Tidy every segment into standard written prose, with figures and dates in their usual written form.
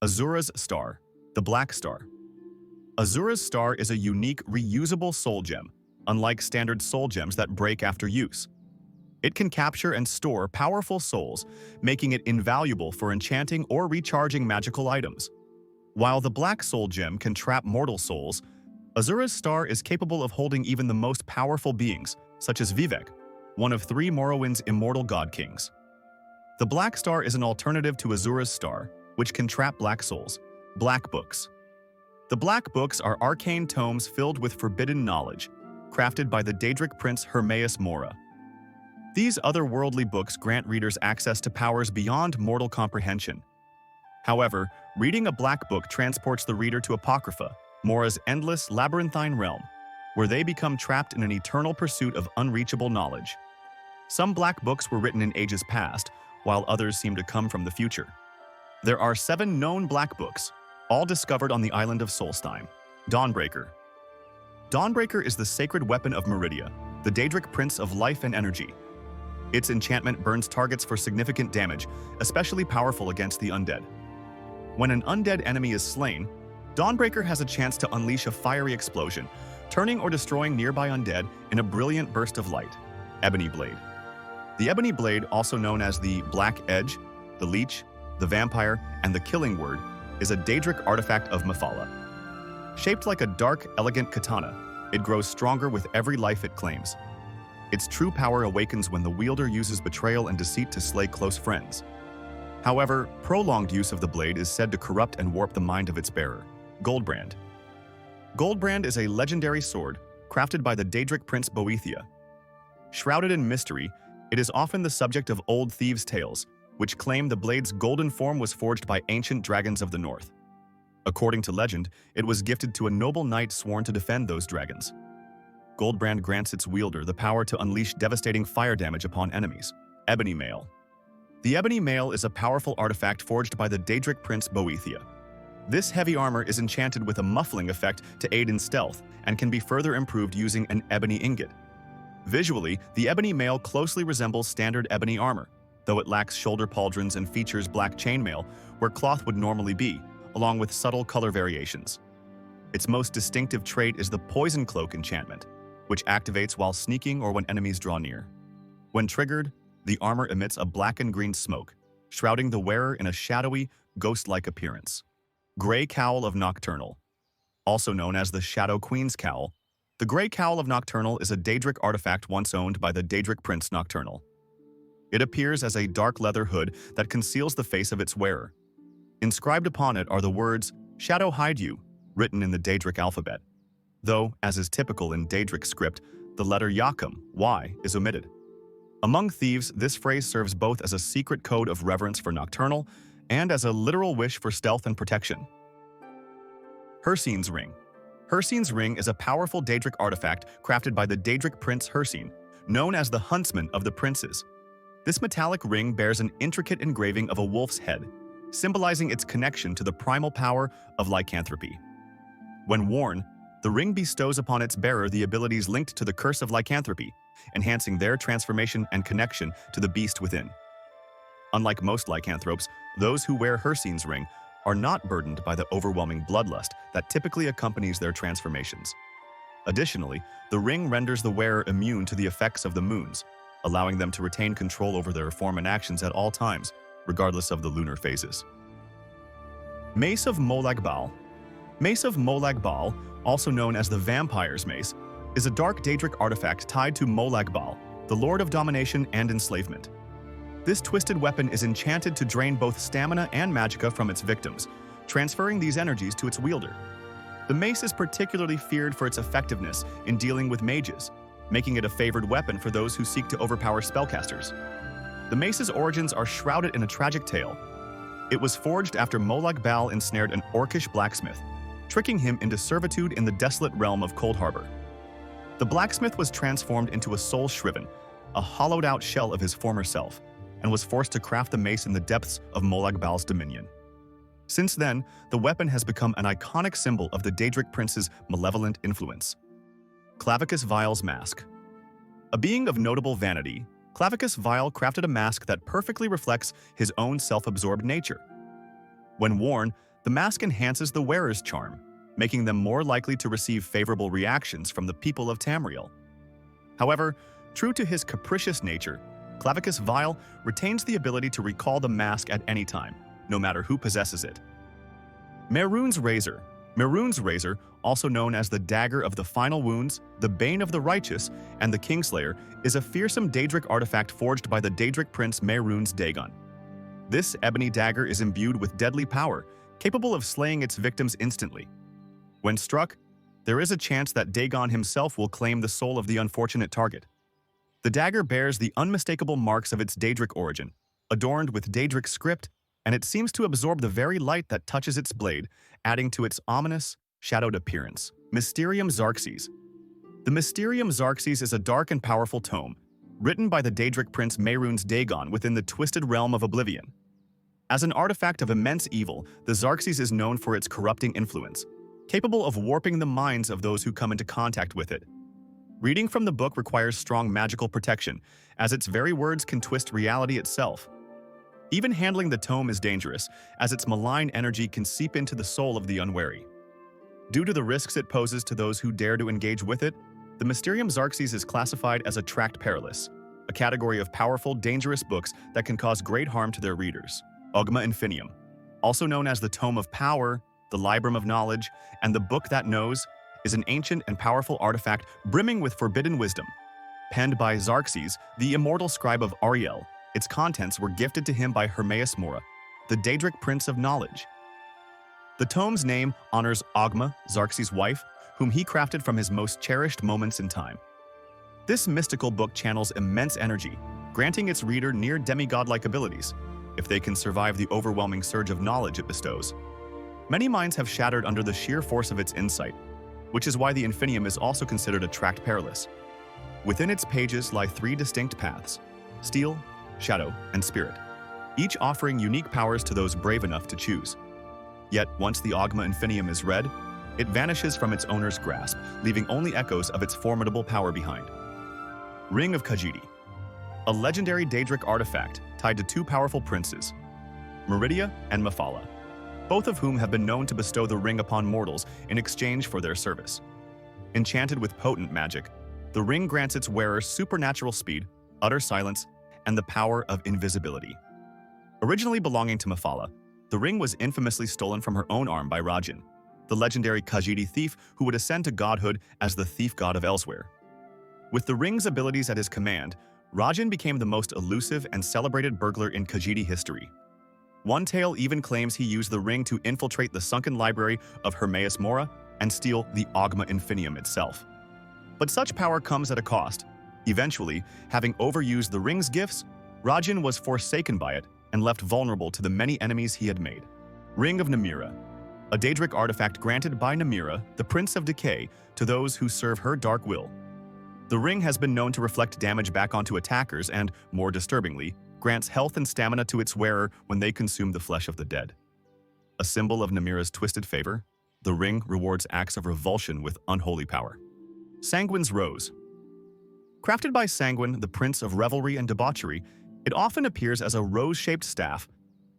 Azura's Star, the Black Star. Azura's Star is a unique, reusable soul gem, unlike standard soul gems that break after use. It can capture and store powerful souls, making it invaluable for enchanting or recharging magical items. While the Black Soul Gem can trap mortal souls, Azura's Star is capable of holding even the most powerful beings, such as Vivek, one of 3 Morrowind's immortal god kings. The Black Star is an alternative to Azura's Star, which can trap black souls. Black Books. The Black Books are arcane tomes filled with forbidden knowledge, crafted by the Daedric prince Hermaeus Mora. These otherworldly books grant readers access to powers beyond mortal comprehension. However, reading a Black Book transports the reader to Apocrypha, Mora's endless, labyrinthine realm, where they become trapped in an eternal pursuit of unreachable knowledge. Some Black Books were written in ages past, while others seem to come from the future. There are 7 known Black Books, all discovered on the island of Solstheim. Dawnbreaker. Dawnbreaker is the sacred weapon of Meridia, the Daedric prince of life and energy. Its enchantment burns targets for significant damage, especially powerful against the undead. When an undead enemy is slain, Dawnbreaker has a chance to unleash a fiery explosion, turning or destroying nearby undead in a brilliant burst of light. Ebony Blade. The Ebony Blade, also known as the Black Edge, the Leech, the Vampire, and the Killing Word, is a Daedric artifact of Mephala. Shaped like a dark, elegant katana, it grows stronger with every life it claims. Its true power awakens when the wielder uses betrayal and deceit to slay close friends. However, prolonged use of the blade is said to corrupt and warp the mind of its bearer. Goldbrand. Goldbrand is a legendary sword crafted by the Daedric prince Boethia. Shrouded in mystery, it is often the subject of old thieves' tales, which claim the blade's golden form was forged by ancient dragons of the north. According to legend, it was gifted to a noble knight sworn to defend those dragons. Goldbrand grants its wielder the power to unleash devastating fire damage upon enemies. Ebony Mail. The Ebony Mail is a powerful artifact forged by the Daedric prince Boethia. This heavy armor is enchanted with a muffling effect to aid in stealth and can be further improved using an ebony ingot. Visually, the Ebony Mail closely resembles standard ebony armor, though it lacks shoulder pauldrons and features black chainmail where cloth would normally be, along with subtle color variations. Its most distinctive trait is the Poison Cloak enchantment, which activates while sneaking or when enemies draw near. When triggered, the armor emits a black and green smoke, shrouding the wearer in a shadowy, ghost-like appearance. Grey Cowl of Nocturnal. Also known as the Shadow Queen's Cowl, the Grey Cowl of Nocturnal is a Daedric artifact once owned by the Daedric prince Nocturnal. It appears as a dark leather hood that conceals the face of its wearer. Inscribed upon it are the words, "Shadow hide you," written in the Daedric alphabet. Though, as is typical in Daedric script, the letter Yakum, Y, is omitted. Among thieves, this phrase serves both as a secret code of reverence for Nocturnal and as a literal wish for stealth and protection. Hircine's Ring. Hircine's Ring is a powerful Daedric artifact crafted by the Daedric prince Hircine, known as the Huntsman of the Princes. This metallic ring bears an intricate engraving of a wolf's head, symbolizing its connection to the primal power of lycanthropy. When worn, the ring bestows upon its bearer the abilities linked to the curse of lycanthropy, enhancing their transformation and connection to the beast within. Unlike most lycanthropes, those who wear Hircine's Ring are not burdened by the overwhelming bloodlust that typically accompanies their transformations. Additionally, the ring renders the wearer immune to the effects of the moons, allowing them to retain control over their form and actions at all times, regardless of the lunar phases. Mace of Molag Bal. Mace of Molag Bal, also known as the Vampire's Mace, is a dark Daedric artifact tied to Molag Bal, the Lord of Domination and Enslavement. This twisted weapon is enchanted to drain both stamina and magicka from its victims, transferring these energies to its wielder. The mace is particularly feared for its effectiveness in dealing with mages, making it a favored weapon for those who seek to overpower spellcasters. The mace's origins are shrouded in a tragic tale. It was forged after Molag Bal ensnared an orcish blacksmith, tricking him into servitude in the desolate realm of Cold Harbor. The blacksmith was transformed into a soul shriven, a hollowed-out shell of his former self, and was forced to craft the mace in the depths of Molag Bal's dominion. Since then, the weapon has become an iconic symbol of the Daedric prince's malevolent influence. Clauvicus Vile's Mask. A being of notable vanity, Clauvicus Vile crafted a mask that perfectly reflects his own self-absorbed nature. When worn, The mask enhances the wearer's charm, making them more likely to receive favorable reactions from the people of Tamriel. However, true to his capricious nature, Clauvicus Vile retains the ability to recall the mask at any time, no matter who possesses it. Mehrune's Razor. Mehrune's Razor, also known as the Dagger of the Final Wounds, the Bane of the Righteous, and the Kingslayer, is a fearsome Daedric artifact forged by the Daedric prince Mehrune's Dagon. This ebony dagger is imbued with deadly power, capable of slaying its victims instantly. When struck, there is a chance that Dagon himself will claim the soul of the unfortunate target. The dagger bears the unmistakable marks of its Daedric origin, adorned with Daedric script, and it seems to absorb the very light that touches its blade, adding to its ominous, shadowed appearance. Mysterium Xarxes. The Mysterium Xarxes is a dark and powerful tome, written by the Daedric prince Mehrune's Dagon within the twisted realm of Oblivion. As an artifact of immense evil, the Xarxes is known for its corrupting influence, capable of warping the minds of those who come into contact with it. Reading from the book requires strong magical protection, as its very words can twist reality itself. Even handling the tome is dangerous, as its malign energy can seep into the soul of the unwary. Due to the risks it poses to those who dare to engage with it, the Mysterium Xarxes is classified as a tract perilous, a category of powerful, dangerous books that can cause great harm to their readers. Oghma Infinium, also known as the Tome of Power, the Librum of Knowledge, and the Book That Knows, is an ancient and powerful artifact brimming with forbidden wisdom. Penned by Xarxes, the immortal scribe of Ariel, its contents were gifted to him by Hermaeus Mora, the Daedric Prince of Knowledge. The tome's name honors Oghma, Xarxes' wife, whom he crafted from his most cherished moments in time. This mystical book channels immense energy, granting its reader near demigod-like abilities, if they can survive the overwhelming surge of knowledge it bestows. Many minds have shattered under the sheer force of its insight, which is why the Infinium is also considered a tract perilous. Within its pages lie three distinct paths: Steel, Shadow, and Spirit, each offering unique powers to those brave enough to choose. Yet, once the Oghma Infinium is read, it vanishes from its owner's grasp, leaving only echoes of its formidable power behind. Ring of Khajiiti, a legendary Daedric artifact tied to two powerful princes, Meridia and Mephala, both of whom have been known to bestow the ring upon mortals in exchange for their service. Enchanted with potent magic, the ring grants its wearer supernatural speed, utter silence, and the power of invisibility. Originally belonging to Mephala, the ring was infamously stolen from her own arm by Rajin, the legendary Khajiiti thief who would ascend to godhood as the thief god of Elsewhere. With the ring's abilities at his command, Rajin became the most elusive and celebrated burglar in Khajiiti history. One tale even claims he used the ring to infiltrate the sunken library of Hermaeus Mora and steal the Oghma Infinium itself. But such power comes at a cost. Eventually, having overused the ring's gifts, Rajin was forsaken by it and left vulnerable to the many enemies he had made. Ring of Namira, a Daedric artifact granted by Namira, the Prince of Decay, to those who serve her dark will. The ring has been known to reflect damage back onto attackers and, more disturbingly, grants health and stamina to its wearer when they consume the flesh of the dead. A symbol of Namira's twisted favor, the ring rewards acts of revulsion with unholy power. Sanguine's Rose. Crafted by Sanguine, the prince of revelry and debauchery, it often appears as a rose-shaped staff,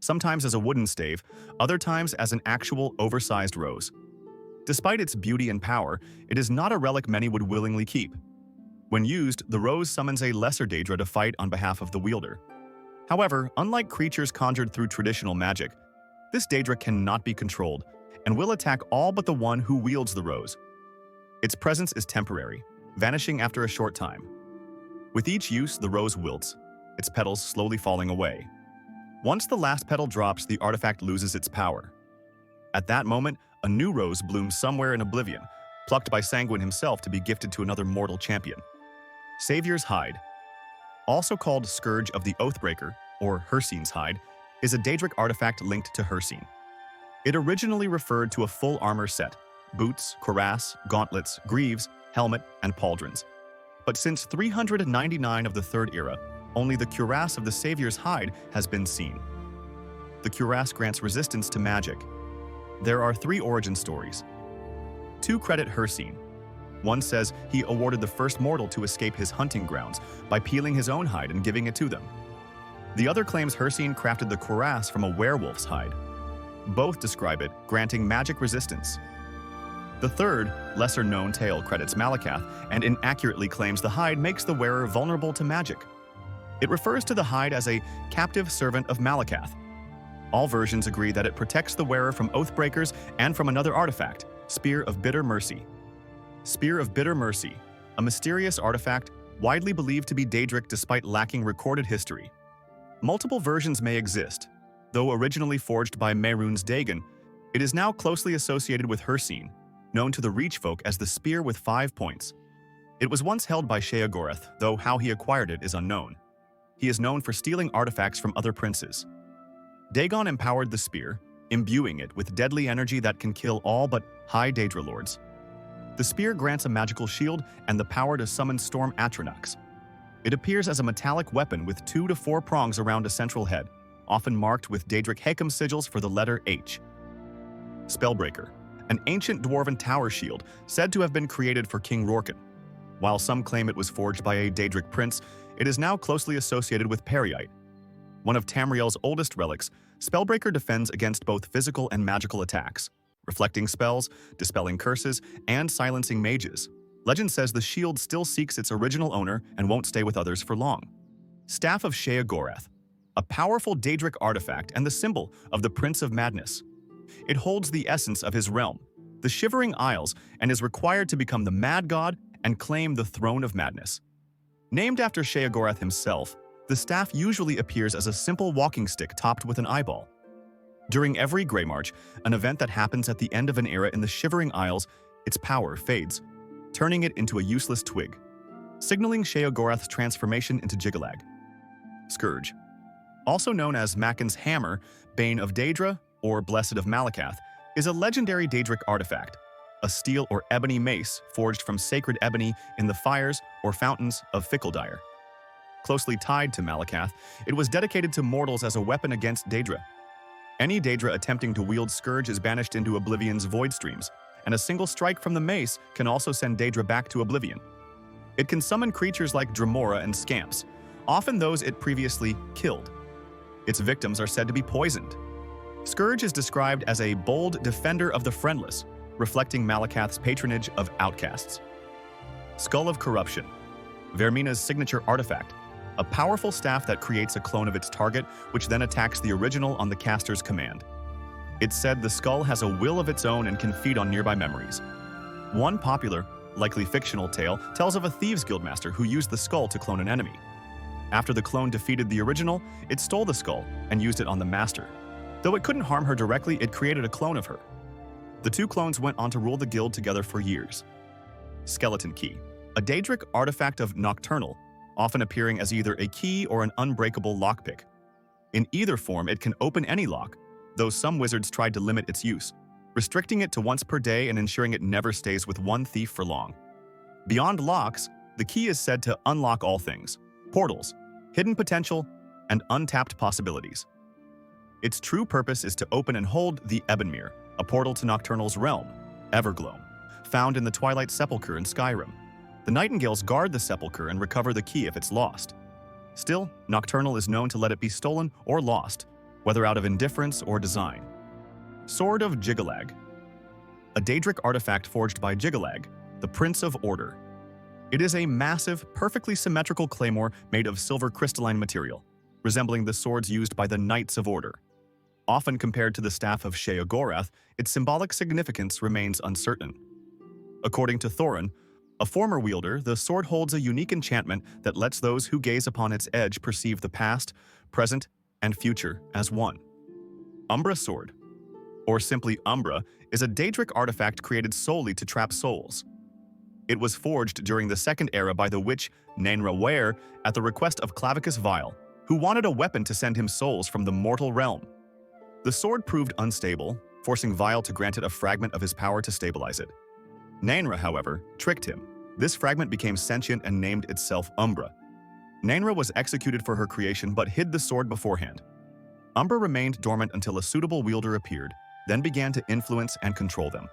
sometimes as a wooden stave, other times as an actual oversized rose. Despite its beauty and power, it is not a relic many would willingly keep. When used, the rose summons a lesser Daedra to fight on behalf of the wielder. However, unlike creatures conjured through traditional magic, this Daedra cannot be controlled and will attack all but the one who wields the rose. Its presence is temporary, vanishing after a short time. With each use, the rose wilts, its petals slowly falling away. Once the last petal drops, the artifact loses its power. At that moment, a new rose blooms somewhere in Oblivion, plucked by Sanguine himself to be gifted to another mortal champion. Savior's Hide, also called Scourge of the Oathbreaker, or Hircine's Hide, is a Daedric artifact linked to Hircine. It originally referred to a full armor set: boots, cuirass, gauntlets, greaves, helmet, and pauldrons. But since 399 of the Third Era, only the cuirass of the Savior's Hide has been seen. The cuirass grants resistance to magic. There are 3 origin stories. 2 credit Hircine. One says he awarded the first mortal to escape his hunting grounds by peeling his own hide and giving it to them. The other claims Hircine crafted the cuirass from a werewolf's hide. Both describe it, granting magic resistance. The third, lesser-known tale credits Malakath and inaccurately claims the hide makes the wearer vulnerable to magic. It refers to the hide as a captive servant of Malakath. All versions agree that it protects the wearer from Oathbreakers and from another artifact, Spear of Bitter Mercy. Spear of Bitter Mercy, a mysterious artifact widely believed to be Daedric despite lacking recorded history. Multiple versions may exist. Though originally forged by Mehrune's Dagon, it is now closely associated with Hircine, known to the Reach folk as the Spear with 5 points. It was once held by Sheogorath, though how he acquired it is unknown. He is known for stealing artifacts from other princes. Dagon empowered the spear, imbuing it with deadly energy that can kill all but high Daedra lords. The spear grants a magical shield and the power to summon storm Atronachs. It appears as a metallic weapon with 2 to 4 prongs around a central head, often marked with Daedric Hakam sigils for the letter H. Spellbreaker, an ancient dwarven tower shield said to have been created for King Rorken. While some claim it was forged by a Daedric prince, it is now closely associated with Periite. One of Tamriel's oldest relics, Spellbreaker defends against both physical and magical attacks, reflecting spells, dispelling curses, and silencing mages. Legend says the shield still seeks its original owner and won't stay with others for long. Staff of Sheogorath, a powerful Daedric artifact and the symbol of the Prince of Madness. It holds the essence of his realm, the Shivering Isles, and is required to become the Mad God and claim the Throne of Madness. Named after Sheogorath himself, the staff usually appears as a simple walking stick topped with an eyeball. During every Grey March, an event that happens at the end of an era in the Shivering Isles, its power fades, turning it into a useless twig, signaling Sheogorath's transformation into Jyggalag. Scourge, also known as Macin's Hammer, Bane of Daedra, or Blessed of Malakath, is a legendary Daedric artifact, a steel or ebony mace forged from sacred ebony in the fires or fountains of Fickledire. Closely tied to Malakath, it was dedicated to mortals as a weapon against Daedra. Any Daedra attempting to wield Scourge is banished into Oblivion's void streams, and a single strike from the mace can also send Daedra back to Oblivion. It can summon creatures like Dremora and Scamps, often those it previously killed. Its victims are said to be poisoned. Scourge is described as a bold defender of the friendless, reflecting Malakath's patronage of outcasts. Skull of Corruption, Vermina's signature artifact, a powerful staff that creates a clone of its target, which then attacks the original on the caster's command. It's said the skull has a will of its own and can feed on nearby memories. One popular, likely fictional tale tells of a thieves guildmaster who used the skull to clone an enemy. After the clone defeated the original, it stole the skull and used it on the master. Though it couldn't harm her directly, it created a clone of her. The 2 clones went on to rule the guild together for years. Skeleton Key, a Daedric artifact of Nocturnal, often appearing as either a key or an unbreakable lockpick. In either form, it can open any lock, though some wizards tried to limit its use, restricting it to once per day and ensuring it never stays with one thief for long. Beyond locks, the key is said to unlock all things: portals, hidden potential, and untapped possibilities. Its true purpose is to open and hold the Ebonmere, a portal to Nocturnal's realm, Everglow, found in the Twilight Sepulchre in Skyrim. The Nightingales guard the sepulchre and recover the key if it's lost. Still, Nocturnal is known to let it be stolen or lost, whether out of indifference or design. Sword of Jyggalag, a Daedric artifact forged by Jyggalag, the Prince of Order. It is a massive, perfectly symmetrical claymore made of silver crystalline material, resembling the swords used by the Knights of Order. Often compared to the staff of Sheogorath, its symbolic significance remains uncertain. According to Thorin, a former wielder, the sword holds a unique enchantment that lets those who gaze upon its edge perceive the past, present, and future as one. Umbra Sword, or simply Umbra, is a Daedric artifact created solely to trap souls. It was forged during the Second Era by the witch Naenra Ware at the request of Clauvicus Vile, who wanted a weapon to send him souls from the mortal realm. The sword proved unstable, forcing Vile to grant it a fragment of his power to stabilize it. Naenra, however, tricked him. This fragment became sentient and named itself Umbra. Naenra was executed for her creation but hid the sword beforehand. Umbra remained dormant until a suitable wielder appeared, then began to influence and control them.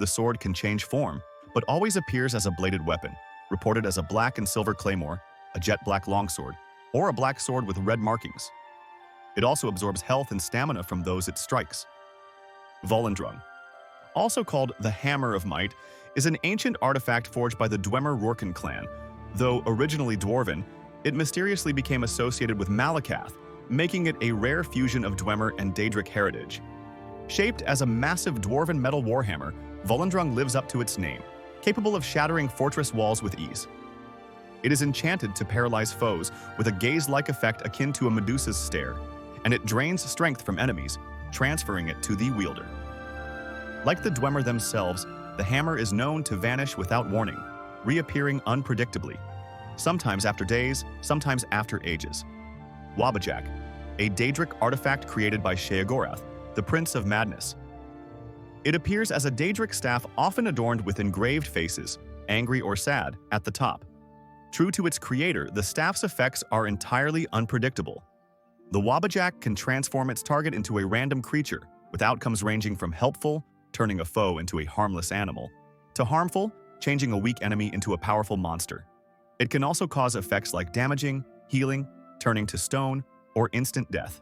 The sword can change form, but always appears as a bladed weapon, reported as a black and silver claymore, a jet black longsword, or a black sword with red markings. It also absorbs health and stamina from those it strikes. Volundrung, also called the Hammer of Might, is an ancient artifact forged by the Dwemer Rorken clan. Though originally dwarven, it mysteriously became associated with Malakath, making it a rare fusion of Dwemer and Daedric heritage. Shaped as a massive dwarven metal warhammer, Volundrung lives up to its name, capable of shattering fortress walls with ease. It is enchanted to paralyze foes with a gaze-like effect akin to a Medusa's stare, and it drains strength from enemies, transferring it to the wielder. Like the Dwemer themselves, the hammer is known to vanish without warning, reappearing unpredictably, sometimes after days, sometimes after ages. Wabbajack, a Daedric artifact created by Sheogorath, the Prince of Madness. It appears as a Daedric staff often adorned with engraved faces, angry or sad, at the top. True to its creator, the staff's effects are entirely unpredictable. The Wabbajack can transform its target into a random creature, with outcomes ranging from helpful, turning a foe into a harmless animal, to harmful, changing a weak enemy into a powerful monster. It can also cause effects like damaging, healing, turning to stone, or instant death.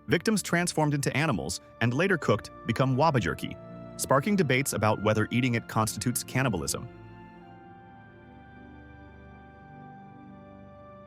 Victims transformed into animals and later cooked become Wabbajerky, sparking debates about whether eating it constitutes cannibalism.